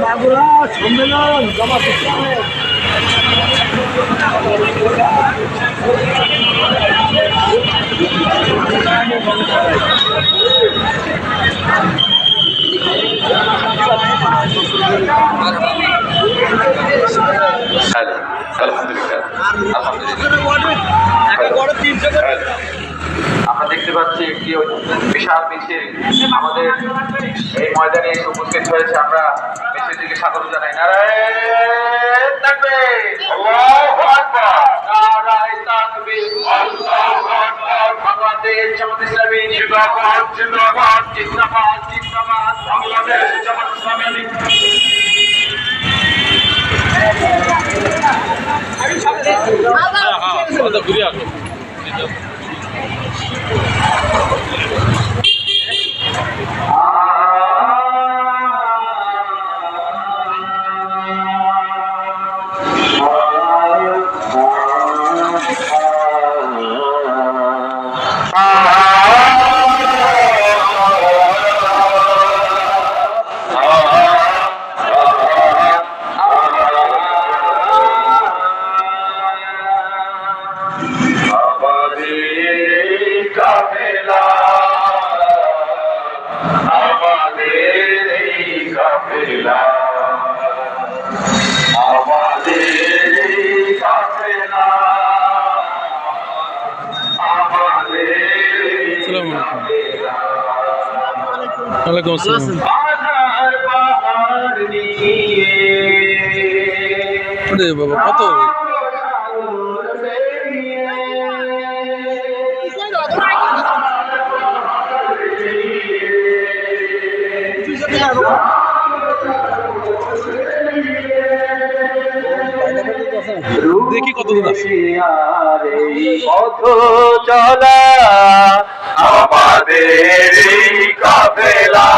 মাগুরা সম্মেলন জমা আমরা দেখতে পাচ্ছি একটি বিশাল মিছিল আমাদের এই ময়দানে এসে উপস্থিত হয়েছে। আমরা মিছিলটিকে স্বাগত জানাই। নারায়ে তাকবীর, আল্লাহু আকবার, নারায়ে তাকবীর, আল্লাহু আকবার। বাংলাদেশ জামাত ইসলামী জিন্দাবাদ, জিন্দাবাদ, জিন্দাবাদ, জিন্দাবাদ। বাংলাদেশ জামাত ইসলামী ঘুরে আসো। ওয়ালাইকুম আসসালাম। বাবা কত দেখি কত দূর আছে পথ চলা আমাদের কাফেলা।